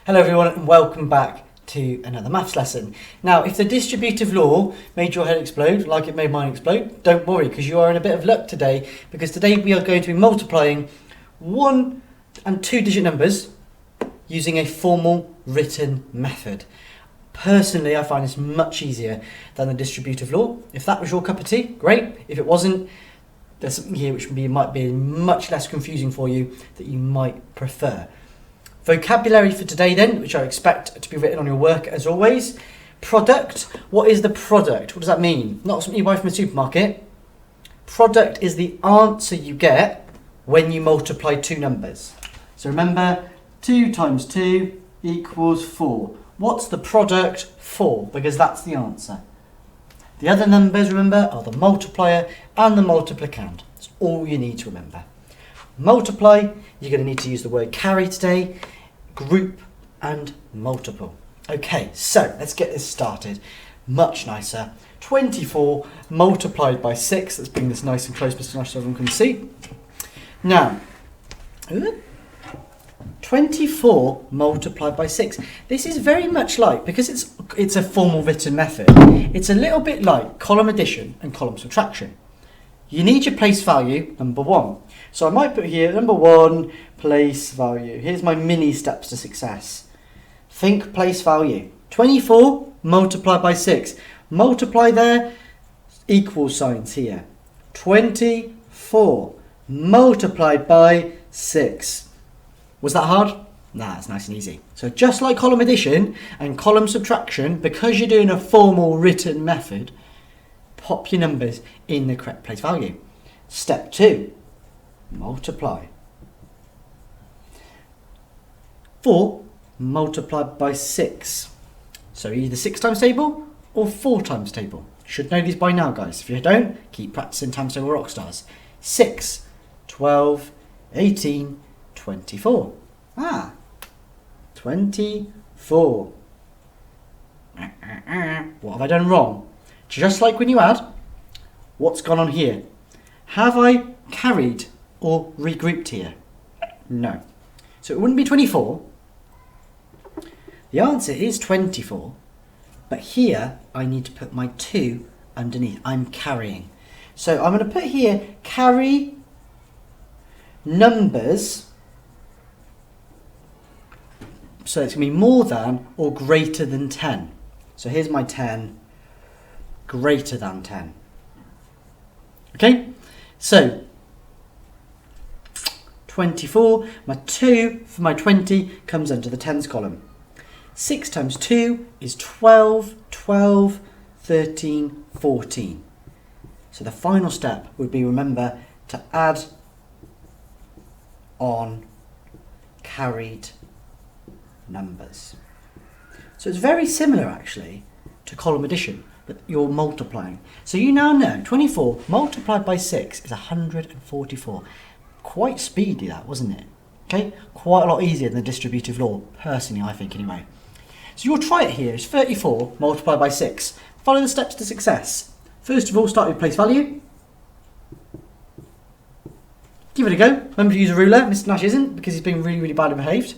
Hello everyone and welcome back to another maths lesson. Now if the distributive law made your head explode like it made mine explode, don't worry because you are in a bit of luck today, because today we are going to be multiplying 1 and 2 digit numbers using a formal written method. Personally, I find this much easier than the distributive law. If that was your cup of tea, great. If it wasn't, there's something here which might be much less confusing for you that you might prefer. Vocabulary for today then, which I expect to be written on your work as always. Product. What is the product? What does that mean? Not something you buy from a supermarket. Product is the answer you get when you multiply two numbers. So remember, 2 times 2 equals 4. What's the product? 4, because that's the answer. The other numbers, remember, are the multiplier and the multiplicand. That's all you need to remember. Multiply, you're going to need to use the word carry today, group and multiple. Okay, so let's get this started. Much nicer. 24 multiplied by 6. Let's bring this nice and close, Mr. Nash, so everyone can see. Now, 24 multiplied by 6. This is very much like, because it's a formal written method, it's a little bit like column addition and column subtraction. You need your place value, number 1. So I might put here, number 1, place value. Here's my mini steps to success. Think place value. 24 multiplied by 6. Multiply there, equal signs here. 24 multiplied by 6. Was that hard? Nah, it's nice and easy. So just like column addition and column subtraction, because you're doing a formal written method, pop your numbers in the correct place value. Step 2, multiply. 4 multiplied by 6. So either 6 times table or 4 times table. Should know these by now, guys. If you don't, keep practicing times table rock stars. 6, 12, 18, 24. 24. What have I done wrong? Just like when you add, what's gone on here? Have I carried or regrouped here? No. So it wouldn't be 24. The answer is 24. But here I need to put my 2 underneath. I'm carrying. So I'm going to put here carry numbers. So it's going to be more than or greater than 10. So here's my 10. Greater than 10. Okay, so 24, my 2 for my 20 comes under the tens column. 6 times 2 is 12, 12, 13, 14. So the final step would be, remember, to add on carried numbers. So it's very similar actually to column addition, but you're multiplying. So you now know 24 multiplied by 6 is 144. Quite speedy that, wasn't it? Okay, quite a lot easier than the distributive law, personally I think anyway. So you'll try it here. It's 34 multiplied by 6. Follow the steps to success. First of all, start with place value. Give it a go. Remember to use a ruler. Mr. Nash isn't, because he's been really, really badly behaved.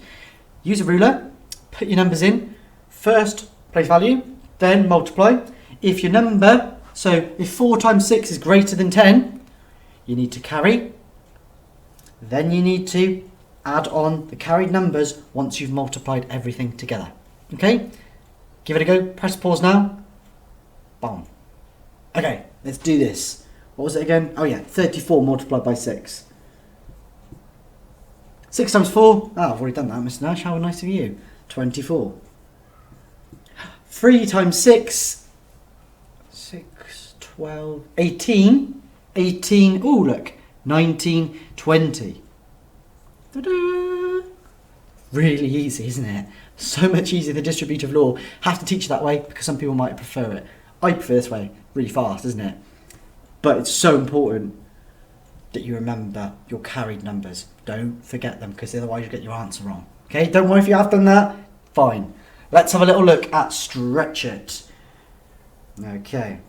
Use a ruler. Put your numbers in. First, place value. Then multiply. If your number, so if 4 times 6 is greater than 10, you need to carry. Then you need to add on the carried numbers once you've multiplied everything together. Okay? Give it a go. Press pause now. Boom. Okay, let's do this. What was it again? Oh yeah, 34 multiplied by 6. 6 times 4. Oh, I've already done that, Mr. Nash. How nice of you. 24. 3 times 6. 6, 12, 18. 18. Oh, look. 19, 20. Ta-da! Really easy, isn't it? So much easier than distributive law. Have to teach you that way because some people might prefer it. I prefer this way. Really fast, isn't it? But it's so important that you remember your carried numbers. Don't forget them, because otherwise you get your answer wrong. Okay, don't worry if you have done that. Fine. Let's have a little look at stretch it. Okay.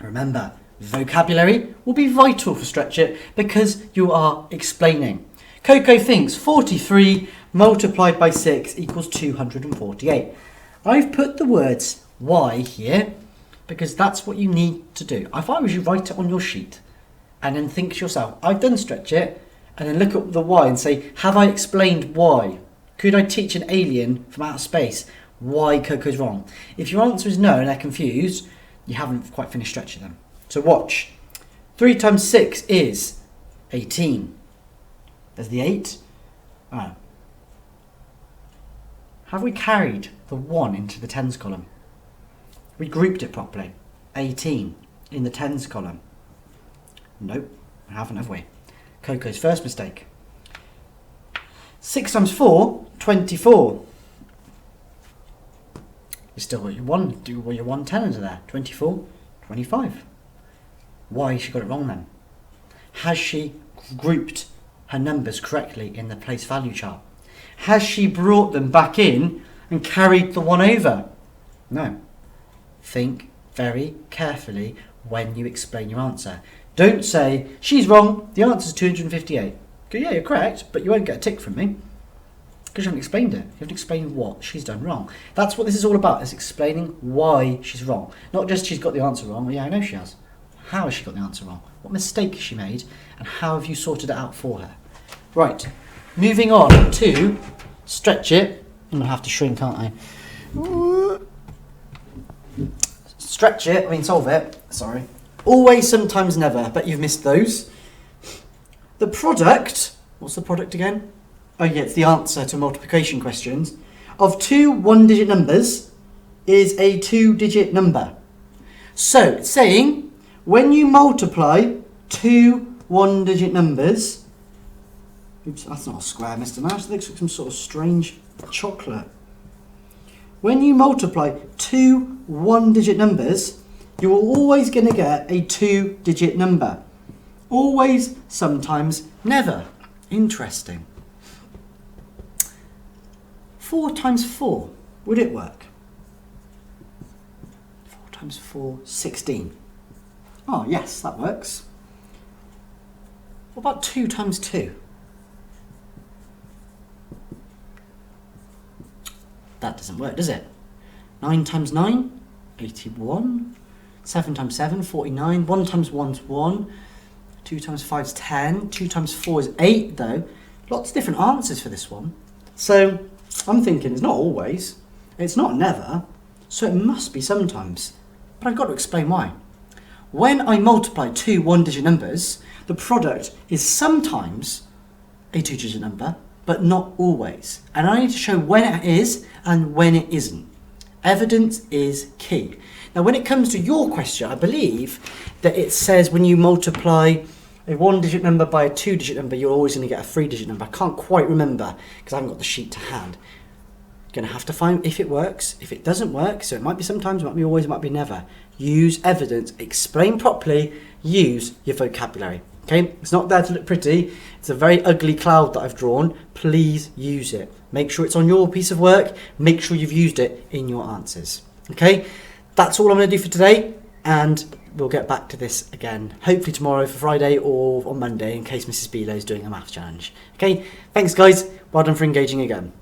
Remember, vocabulary will be vital for stretch it because you are explaining. Coco thinks 43 multiplied by 6 equals 248. I've put the words y here because that's what you need to do. If I was you, write it on your sheet and then think to yourself, I've done stretch it, and then look at the y and say, have I explained why? Could I teach an alien from outer space why Coco's wrong? If your answer is no and they're confused, you haven't quite finished stretching them. So watch. 3 times 6 is 18. There's the 8. Ah. Have we carried the 1 into the tens column? We grouped it properly. 18 in the tens column. Nope, we haven't, have we? Coco's first mistake. 6 times 4, 24. You still got your 1, do your 1 10 under there. 24, 25. Why she got it wrong then? Has she grouped her numbers correctly in the place value chart? Has she brought them back in and carried the 1 over? No. Think very carefully when you explain your answer. Don't say, she's wrong, the answer is 258. Go, yeah, you're correct, but you won't get a tick from me. Because you haven't explained it. You haven't explained what she's done wrong. That's what this is all about, is explaining why she's wrong. Not just she's got the answer wrong. Well, yeah, I know she has. How has she got the answer wrong? What mistake has she made? And how have you sorted it out for her? Right, moving on to stretch it. I'm going to have to shrink, aren't I? Stretch it, solve it. Sorry. Always, sometimes, never. I bet you've missed those. The product, what's the product again? Oh yeah, it's the answer to multiplication questions. Of two one-digit numbers is a two-digit number. So, it's saying, when you multiply two one-digit numbers... Oops, that's not a square, Mr. Mouse. It looks like some sort of strange chocolate. When you multiply two one-digit numbers, you're always going to get a two-digit number. Always, sometimes, never. Interesting. 4 times 4, would it work? 4 times 4, 16. Oh, yes, that works. What about 2 times 2? That doesn't work, does it? 9 times 9, 81. 7 times 7, 49. 1 times 1 is 1. 2 times 5 is 10. 2 times 4 is 8, though. Lots of different answers for this one. So, I'm thinking it's not always. It's not never. So it must be sometimes. But I've got to explain why. When I multiply two one-digit numbers, the product is sometimes a two-digit number, but not always. And I need to show when it is and when it isn't. Evidence is key. Now, when it comes to your question, I believe that it says when you multiply a one-digit number by a two-digit number, you're always going to get a three-digit number. I can't quite remember because I haven't got the sheet to hand. You're going to have to find if it works. If it doesn't work, so it might be sometimes, it might be always, it might be never. Use evidence, explain properly, use your vocabulary. Okay, it's not there to look pretty. It's a very ugly cloud that I've drawn. Please use it. Make sure it's on your piece of work. Make sure you've used it in your answers. Okay, that's all I'm going to do for today, and we'll get back to this again, hopefully tomorrow for Friday or on Monday in case Mrs. Below is doing a maths challenge. Okay, thanks guys. Well done for engaging again.